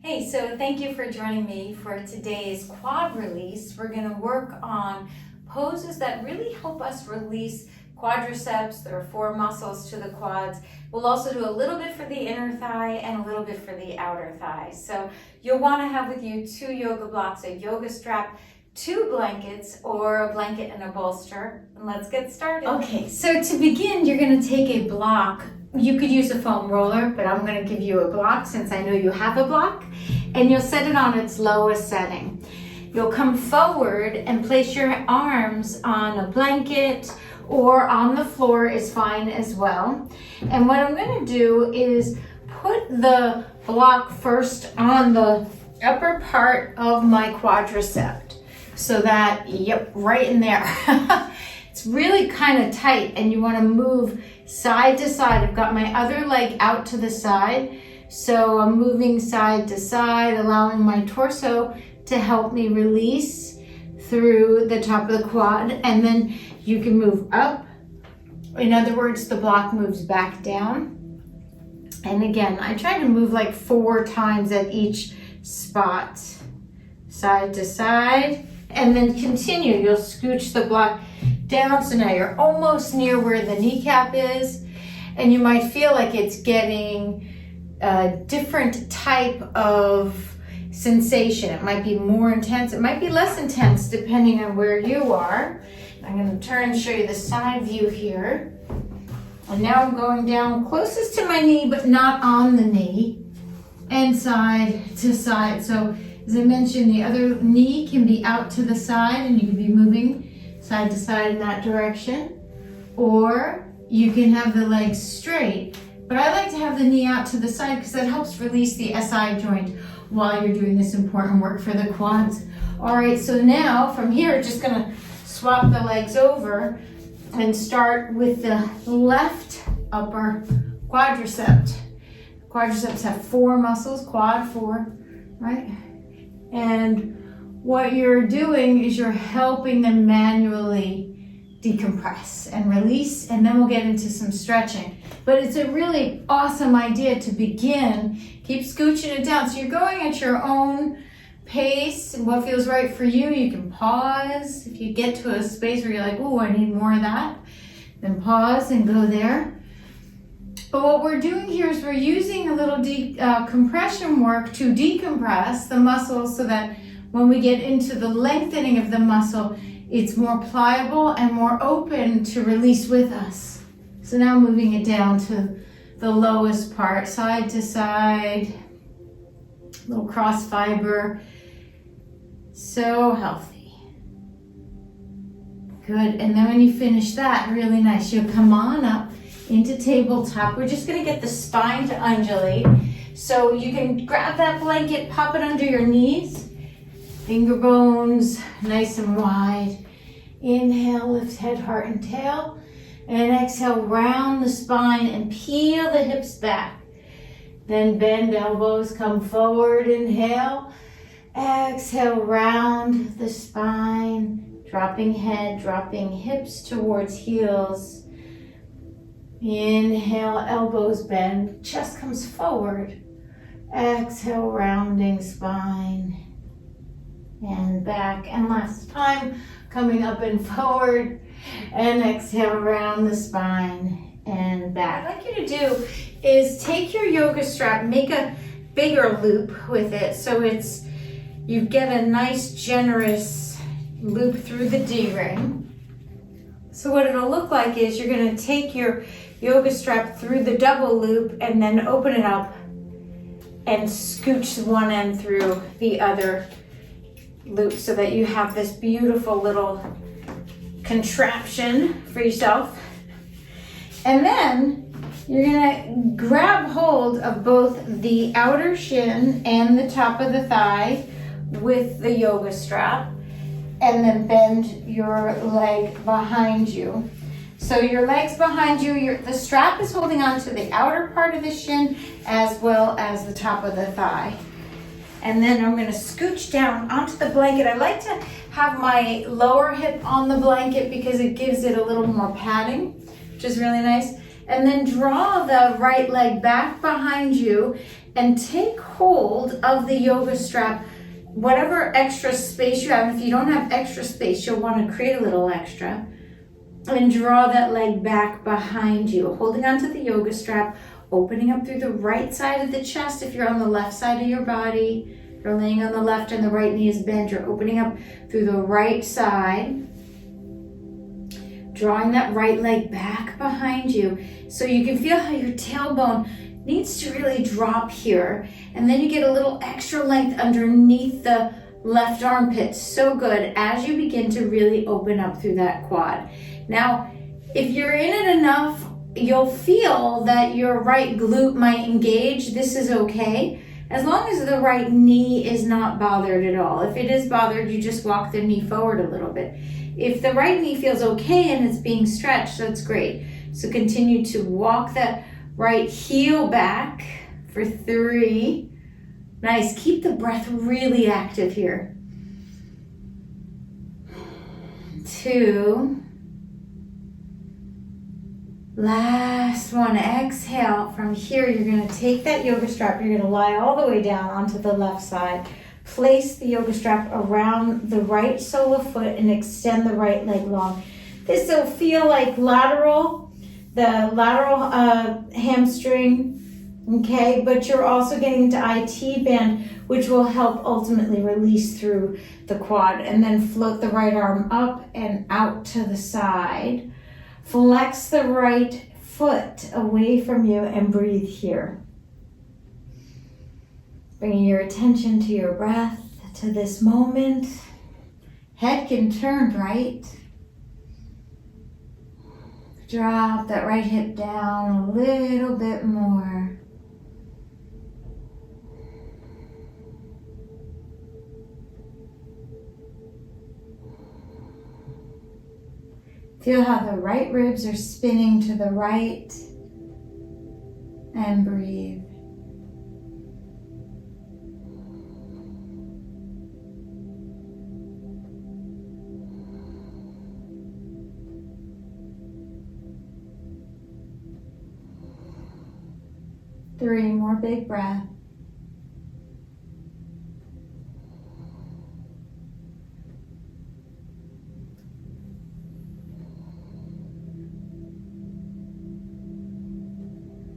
Hey, so thank you for joining me for today's quad release. We're going to work on poses that really help us release quadriceps. There are 4 muscles to the quads. We'll also do a little bit for the inner thigh and a little bit for the outer thigh. So you'll want to have with you 2 yoga blocks, a yoga strap, 2 blankets, or a blanket and a bolster. And let's get started. Okay, so to begin, you're going to take a block. You could use a foam roller, but I'm going to give you a block since I know you have a block, and you'll set it on its lowest setting. You'll come forward and place your arms on a blanket or on the floor is fine as well. And what I'm going to do is put the block first on the upper part of my quadricep so that, yep, right in there. It's really kind of tight and you want to move side to side. I've got my other leg out to the side, so I'm moving side to side, allowing my torso to help me release through the top of the quad, and then you can move up. In other words, the block moves back down. And again, I try to move like 4 times at each spot, side to side, and then continue. You'll scooch the block down, so now you're almost near where the kneecap is, and you might feel like it's getting a different type of sensation. It might be more intense, it might be less intense depending on where you are. I'm going to turn and show you the side view here. And now I'm going down closest to my knee, but not on the knee, and side to side. So as I mentioned, the other knee can be out to the side and you can be moving side to side in that direction, or you can have the legs straight, but I like to have the knee out to the side because that helps release the SI joint while you're doing this important work for the quads. All right, so now from here, just gonna swap the legs over and start with the left upper quadricep. Quadriceps have 4 muscles, quad 4, right? And what you're doing is you're helping them manually decompress and release, and then we'll get into some stretching. But it's a really awesome idea to begin. Keep scooching it down. So you're going at your own pace and what feels right for you. You can pause. If you get to a space where you're like, oh, I need more of that, then pause and go there. But what we're doing here is we're using a little compression work to decompress the muscles so that when we get into the lengthening of the muscle, it's more pliable and more open to release with us. So now moving it down to the lowest part, side to side, little cross fiber. So healthy. Good, and then when you finish that, really nice, you'll come on up into tabletop. We're just gonna get the spine to undulate. So you can grab that blanket, pop it under your knees, finger bones nice and wide. Inhale, lift head, heart, and tail. And exhale, round the spine and peel the hips back. Then bend elbows, come forward, inhale. Exhale, round the spine, dropping head, dropping hips towards heels. Inhale, elbows bend, chest comes forward. Exhale, rounding spine. And back, and last time, coming up and forward, and exhale around the spine and back. What I'd like you to do is take your yoga strap, make a bigger loop with it so you get a nice generous loop through the D-ring. So what it'll look like is you're going to take your yoga strap through the double loop and then open it up and scooch one end through the other loop so that you have this beautiful little contraption for yourself. And then you're gonna grab hold of both the outer shin and the top of the thigh with the yoga strap, and then bend your leg behind you. So your leg's behind you, the strap is holding on to the outer part of the shin as well as the top of the thigh. And then I'm going to scooch down onto the blanket. I like to have my lower hip on the blanket because it gives it a little more padding, which is really nice. And then draw the right leg back behind you and take hold of the yoga strap, whatever extra space you have. If you don't have extra space, you'll want to create a little extra, and draw that leg back behind you, holding onto the yoga strap, opening up through the right side of the chest. If you're on the left side of your body, you're laying on the left and the right knee is bent, you're opening up through the right side, drawing that right leg back behind you so you can feel how your tailbone needs to really drop here, and then you get a little extra length underneath the left armpit. So good as you begin to really open up through that quad. Now, if you're in it enough, you'll feel that your right glute might engage. This is okay, as long as the right knee is not bothered at all. If it is bothered, you just walk the knee forward a little bit. If the right knee feels okay and it's being stretched, that's great. So continue to walk that right heel back for 3. Nice, keep the breath really active here. 2. Last one, exhale. From here, you're gonna take that yoga strap, you're gonna lie all the way down onto the left side. Place the yoga strap around the right sole of foot and extend the right leg long. This will feel like the lateral hamstring, okay? But you're also getting into IT band, which will help ultimately release through the quad, and then float the right arm up and out to the side. Flex the right foot away from you and breathe here. Bringing your attention to your breath, to this moment. Head can turn right. Drop that right hip down a little bit more. Feel how the right ribs are spinning to the right, and breathe. Three more big breaths.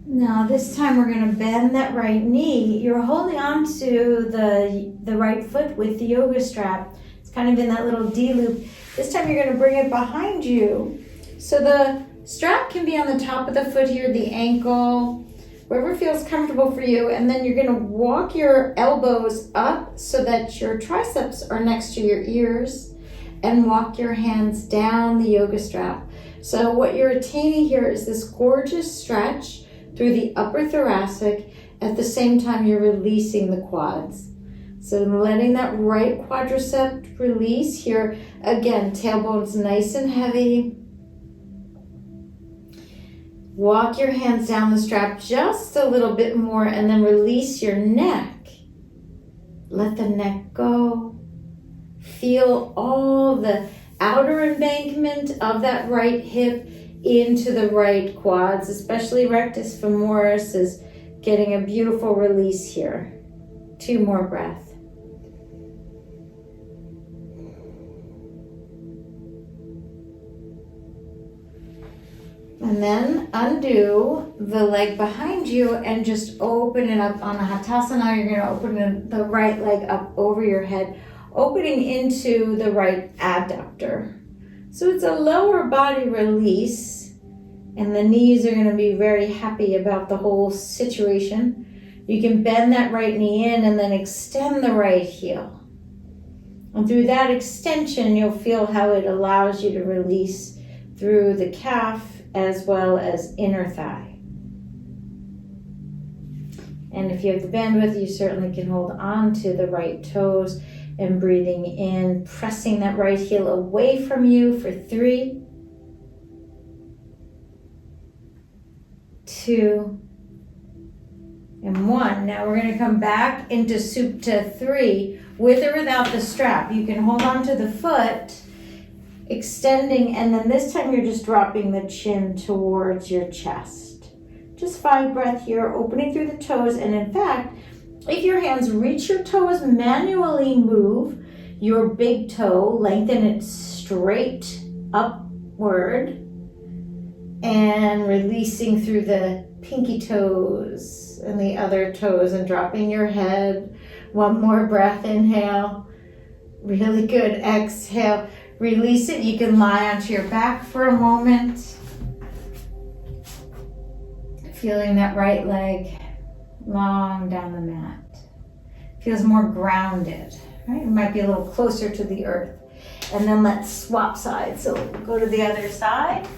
Now this time we're going to bend that right knee. You're holding on to the right foot with the yoga strap. It's kind of in that little D loop. This time you're going to bring it behind you. So the strap can be on the top of the foot here, the ankle, wherever feels comfortable for you. And then you're going to walk your elbows up so that your triceps are next to your ears, and walk your hands down the yoga strap. So what you're attaining here is this gorgeous stretch through the upper thoracic. At the same time, you're releasing the quads. So letting that right quadricep release here. Again, tailbone's nice and heavy. Walk your hands down the strap just a little bit more, and then release your neck. Let the neck go. Feel all the outer embankment of that right hip into the right quads, especially rectus femoris is getting a beautiful release here. 2 more breaths. And then undo the leg behind you and just open it up on a Hatasana. You're going to open the right leg up over your head, opening into the right adductor. So it's a lower body release, and the knees are going to be very happy about the whole situation. You can bend that right knee in and then extend the right heel. And through that extension, you'll feel how it allows you to release through the calf as well as inner thigh. And if you have the bandwidth, you certainly can hold on to the right toes and breathing in, pressing that right heel away from you for 3, 2, and 1. Now we're going to come back into Supta 3 with or without the strap. You can hold on to the foot, extending, and then this time you're just dropping the chin towards your chest. Just 5 breath here, opening through the toes. And in fact, if your hands reach your toes, manually move your big toe, lengthen it straight upward, and releasing through the pinky toes and the other toes and dropping your head. One more breath, inhale. Really good, exhale. Release it. You can lie onto your back for a moment. Feeling that right leg long down the mat. Feels more grounded, right? It might be a little closer to the earth. And then let's swap sides. So go to the other side.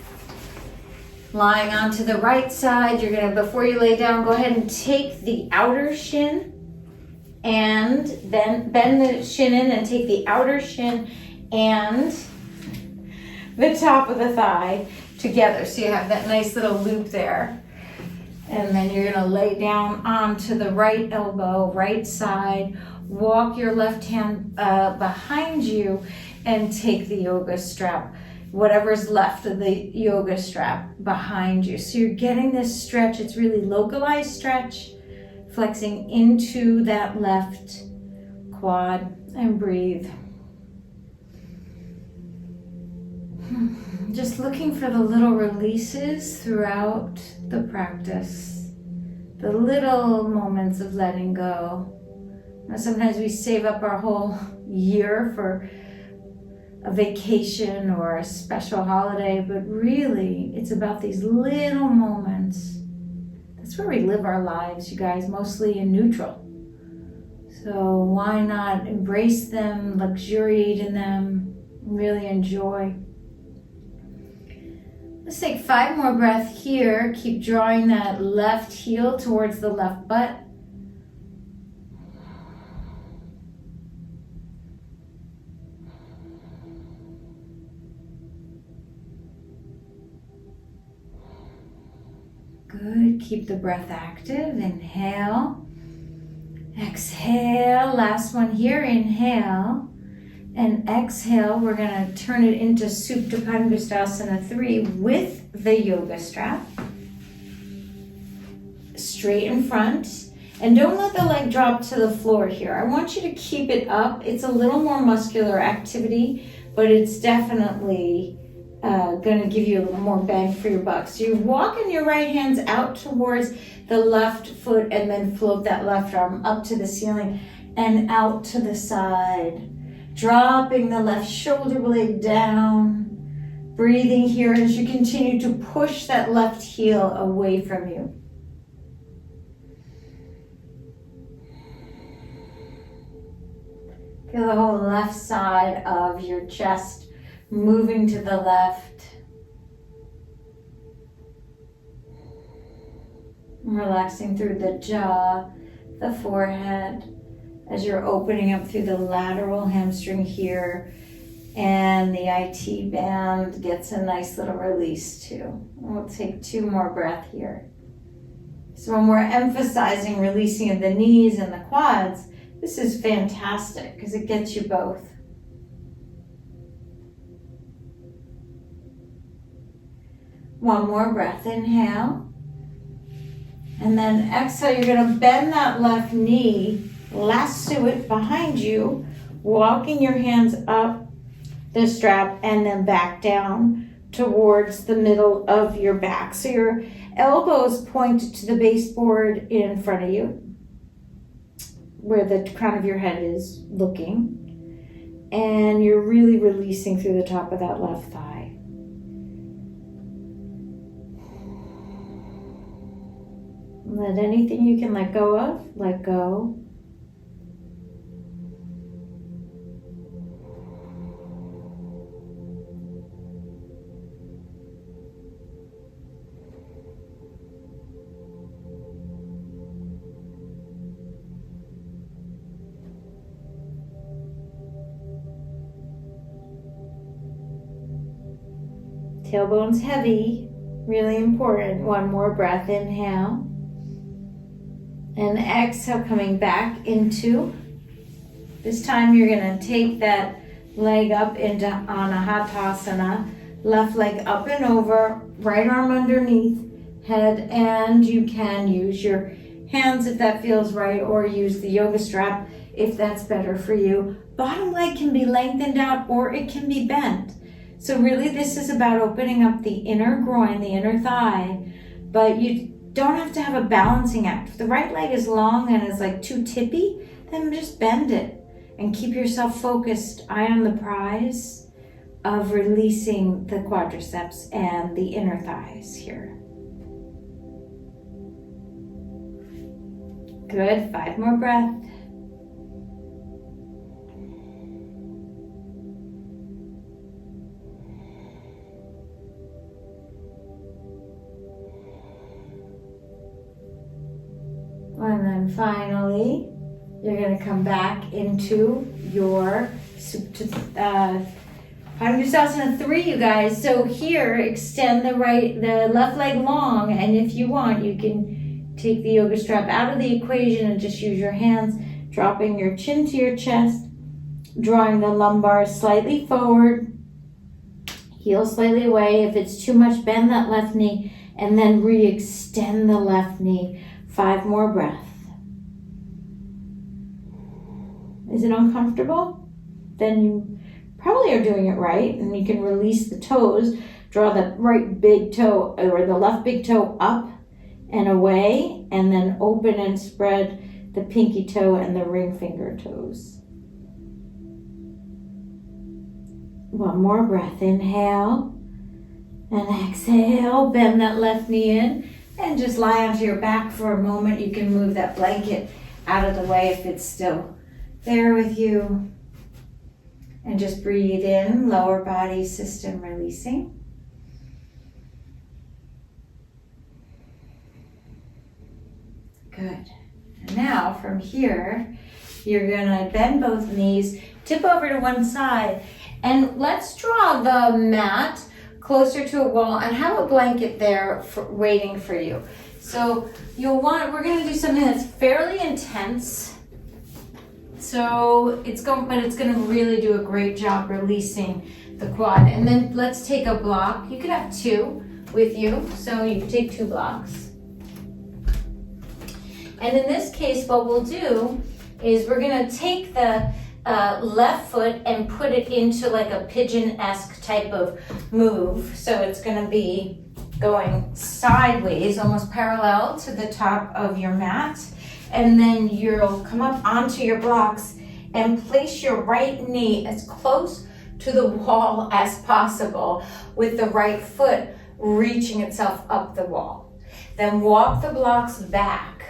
Lying onto the right side, you're gonna, before you lay down, go ahead and take the outer shin and then bend the shin in and take the outer shin and the top of the thigh together. So you have that nice little loop there. And then you're gonna lay down onto the right elbow, right side, walk your left hand behind you and take the yoga strap, whatever's left of the yoga strap behind you. So you're getting this stretch, it's really localized stretch, flexing into that left quad, and breathe. Just looking for the little releases throughout the practice, the little moments of letting go. Now, sometimes we save up our whole year for a vacation or a special holiday, but really it's about these little moments. That's where we live our lives, you guys, mostly in neutral. So why not embrace them, luxuriate in them, really enjoy. Let's take 5 more breaths here. Keep drawing that left heel towards the left butt. Good. Keep the breath active. Inhale. Exhale. Last one here. Inhale. And exhale, we're going to turn it into Supta Padangusthasana 3 with the yoga strap. Straight in front. And don't let the leg drop to the floor here. I want you to keep it up. It's a little more muscular activity, but it's definitely going to give you a little more bang for your buck. So you're walking your right hands out towards the left foot and then float that left arm up to the ceiling and out to the side. Dropping the left shoulder blade down. Breathing here as you continue to push that left heel away from you. Feel the whole left side of your chest moving to the left. Relaxing through the jaw, the forehead, as you're opening up through the lateral hamstring here, and the IT band gets a nice little release too. We'll take 2 more breaths here. So when we're emphasizing releasing of the knees and the quads, this is fantastic because it gets you both. One more breath, inhale. And then exhale, you're gonna bend that left knee, lasso it behind you, walking your hands up the strap and then back down towards the middle of your back. So your elbows point to the baseboard in front of you, where the crown of your head is looking. And you're really releasing through the top of that left thigh. Let anything you can let go of, let go. Tailbone's heavy, really important. One more breath, inhale. And exhale, coming back into. This time you're gonna take that leg up into Anahatasana. Left leg up and over, right arm underneath. head, and you can use your hands if that feels right, or use the yoga strap if that's better for you. Bottom leg can be lengthened out or it can be bent. So really this is about opening up the inner groin, the inner thigh, but you don't have to have a balancing act. If the right leg is long and is like too tippy, then just bend it and keep yourself focused, eye on the prize of releasing the quadriceps and the inner thighs here. Good, 5 more breaths. And then finally, you're going to come back into your Quadriceps 3, you guys. So here, extend the left leg long, and if you want, you can take the yoga strap out of the equation and just use your hands, dropping your chin to your chest, drawing the lumbar slightly forward, heel slightly away. If it's too much, bend that left knee, and then re-extend the left knee. 5 more breaths. Is it uncomfortable? Then you probably are doing it right, and you can release the toes. Draw the right big toe or the left big toe up and away, and then open and spread the pinky toe and the ring finger toes. 1 more breath. Inhale and exhale. Bend that left knee in and just lie onto your back for a moment. You can move that blanket out of the way if it's still there with you. And just breathe in, lower body system releasing. Good. And now from here, you're gonna bend both knees, tip over to one side, and let's draw the mat closer to a wall and have a blanket there waiting for you. So we're gonna do something that's fairly intense. So it's going to really do a great job releasing the quad. And then let's take a block. You could have 2 with you, so you can take 2 blocks. And in this case, what we'll do is we're going to take the left foot and put it into like a pigeon-esque type of move. So it's going to be going sideways, almost parallel to the top of your mat. And then you'll come up onto your blocks and place your right knee as close to the wall as possible with the right foot reaching itself up the wall. Then walk the blocks back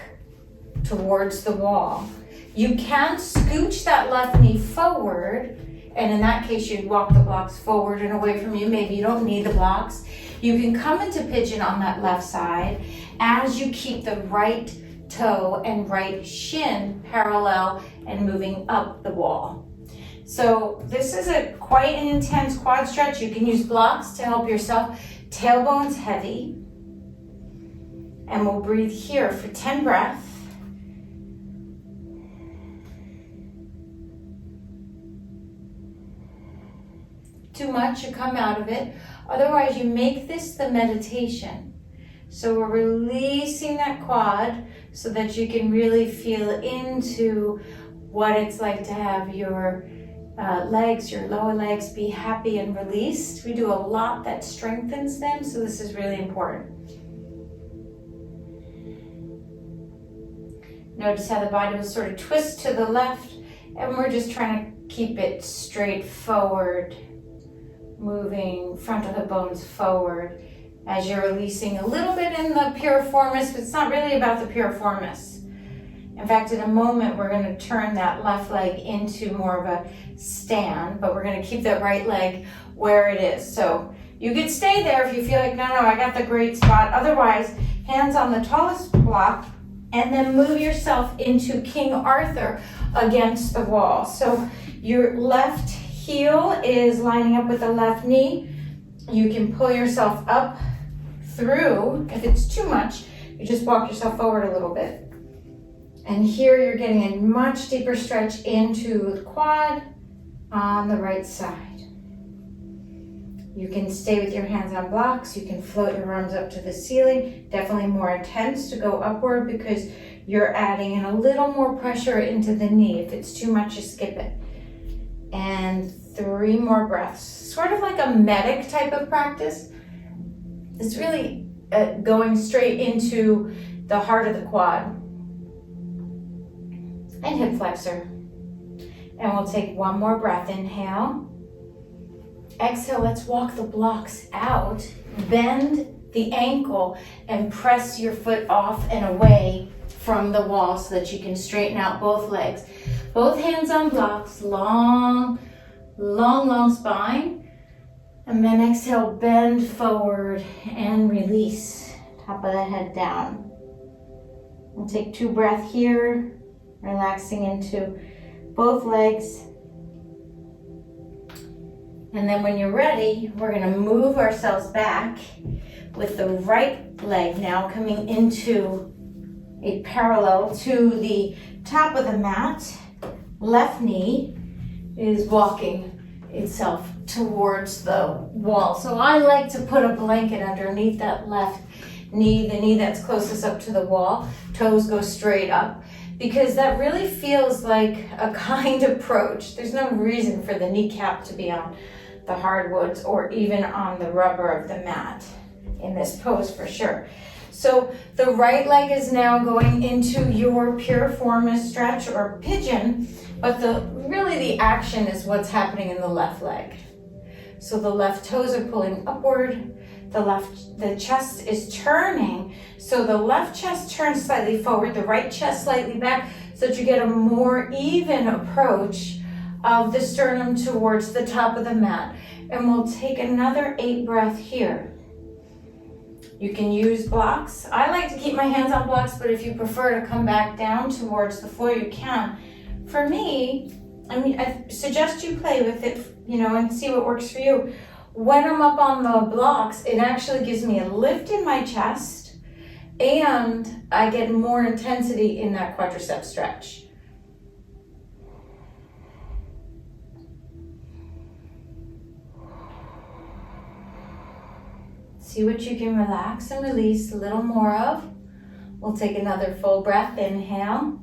towards the wall. You can scooch that left knee forward, and in that case you'd walk the blocks forward and away from you. Maybe you don't need the blocks. You can come into pigeon on that left side as you keep the right toe and right shin parallel and moving up the wall. So this is quite an intense quad stretch. You can use blocks to help yourself. Tailbone's heavy. And we'll breathe here for 10 breaths. Too much, you come out of it. Otherwise, you make this the meditation. So we're releasing that quad so that you can really feel into what it's like to have your legs, your lower legs be happy and released. We do a lot that strengthens them, so this is really important. Notice how the body will sort of twist to the left, and we're just trying to keep it straight forward, moving front of the bones forward as you're releasing a little bit in the piriformis, but it's not really about the piriformis. In fact, in a moment, we're going to turn that left leg into more of a stand, but we're going to keep that right leg where it is. So you could stay there if you feel like, no, I got the great spot. Otherwise, hands on the tallest block, and then move yourself into King Arthur against the wall. So your left heel is lining up with the left knee. You can pull yourself up through. If it's too much, you just walk yourself forward a little bit. And here you're getting a much deeper stretch into the quad on the right side. You can stay with your hands on blocks. You can float your arms up to the ceiling. Definitely more intense to go upward because you're adding in a little more pressure into the knee. If it's too much, you skip it. And 3 more breaths. Sort of like a medic type of practice. It's really going straight into the heart of the quad. And hip flexor. And we'll take 1 more breath. Inhale. Exhale, let's walk the blocks out. Bend the ankle and press your foot off and away from the wall so that you can straighten out both legs. Both hands on blocks, long, long, long spine. And then exhale, bend forward and release. Top of the head down. We'll take 2 breaths here, relaxing into both legs. And then when you're ready, we're gonna move ourselves back with the right leg now coming into a parallel to the top of the mat. Left knee is walking itself towards the wall. So I like to put a blanket underneath that left knee, the knee that's closest up to the wall. Toes go straight up because that really feels like a kind approach. There's no reason for the kneecap to be on the hardwoods or even on the rubber of the mat in this pose for sure. So the right leg is now going into your piriformis stretch or pigeon, but really the action is what's happening in the left leg. So the left toes are pulling upward, the chest is turning, so the left chest turns slightly forward, the right chest slightly back, so that you get a more even approach of the sternum towards the top of the mat. And we'll take another 8 breaths here. You can use blocks. I like to keep my hands on blocks, but if you prefer to come back down towards the floor, you can. For me, I suggest you play with it, and see what works for you. When I'm up on the blocks, it actually gives me a lift in my chest, and I get more intensity in that quadriceps stretch. See what you can relax and release a little more of. We'll take another full breath. Inhale.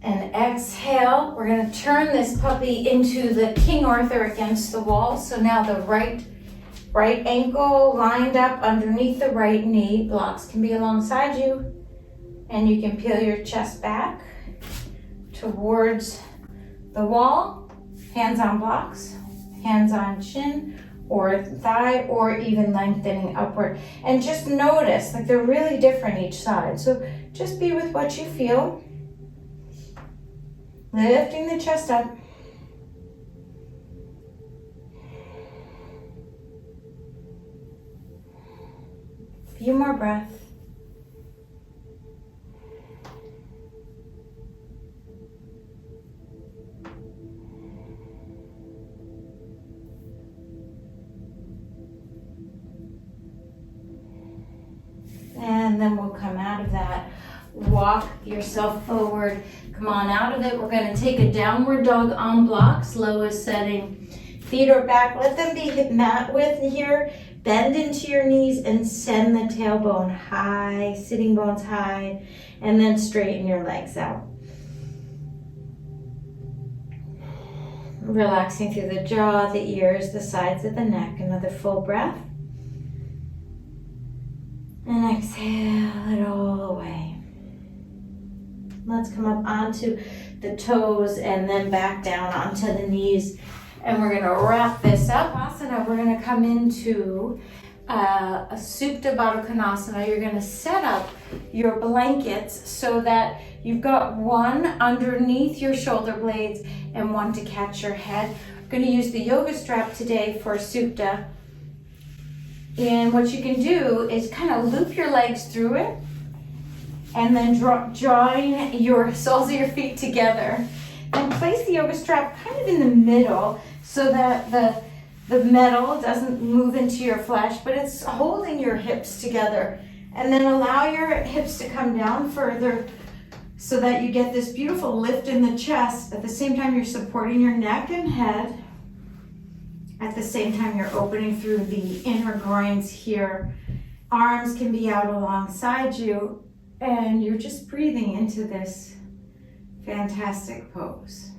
And exhale. We're going to turn this puppy into the King Arthur against the wall. So now the right ankle lined up underneath the right knee. Blocks can be alongside you. And you can peel your chest back towards the wall. Hands on blocks, hands on chin or thigh, or even lengthening upward. And just notice, like they're really different each side. So just be with what you feel. Lifting the chest up. A few more breaths. And then we'll come out of that. Walk yourself forward. Come on out of it. We're going to take a downward dog on blocks, lowest setting. Feet are back. Let them be hip mat width here. Bend into your knees and send the tailbone high, sitting bones high, and then straighten your legs out. Relaxing through the jaw, the ears, the sides of the neck. Another full breath. And exhale it all away. Let's come up onto the toes and then back down onto the knees. And we're gonna wrap this up. Asana, we're gonna come into a Supta Baddha Konasana. You're gonna set up your blankets so that you've got one underneath your shoulder blades and one to catch your head. We're gonna use the yoga strap today for Supta. And what you can do is kind of loop your legs through it and then join your soles of your feet together. And place the yoga strap kind of in the middle so that the metal doesn't move into your flesh, but it's holding your hips together. And then allow your hips to come down further so that you get this beautiful lift in the chest. At the same time, you're supporting your neck and head. At the same time, you're opening through the inner groins here. Arms can be out alongside you, and you're just breathing into this fantastic pose.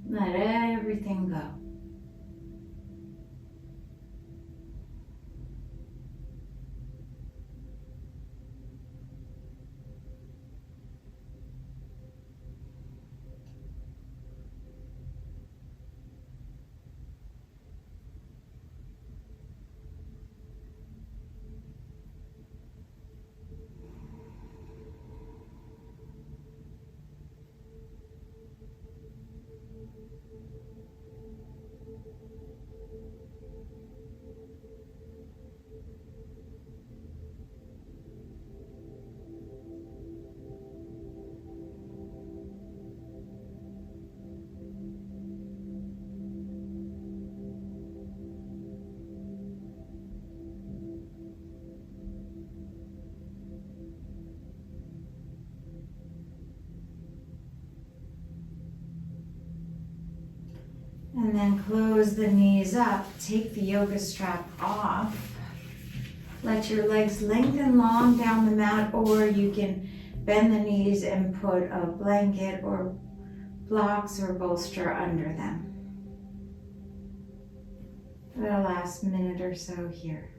Let everything go. And then close the knees up. Take the yoga strap off. Let your legs lengthen long down the mat, or you can bend the knees and put a blanket or blocks or bolster under them. For the last minute or so here.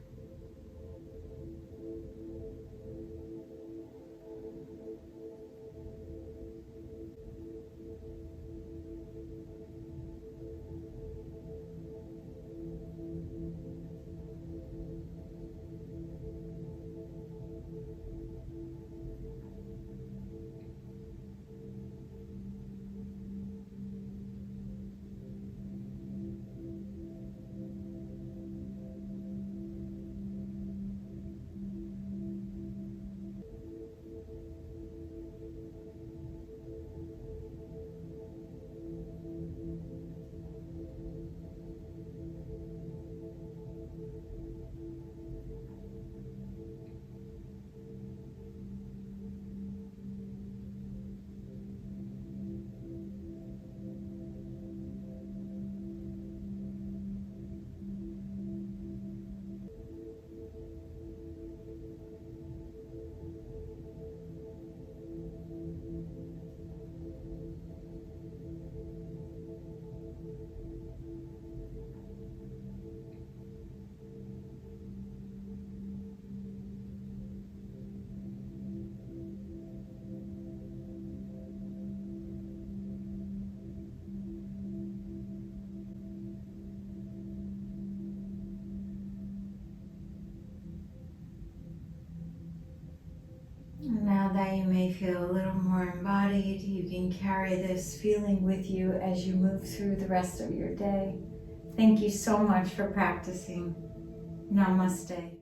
Now that you may feel a little more embodied, you can carry this feeling with you as you move through the rest of your day. Thank you so much for practicing. Namaste.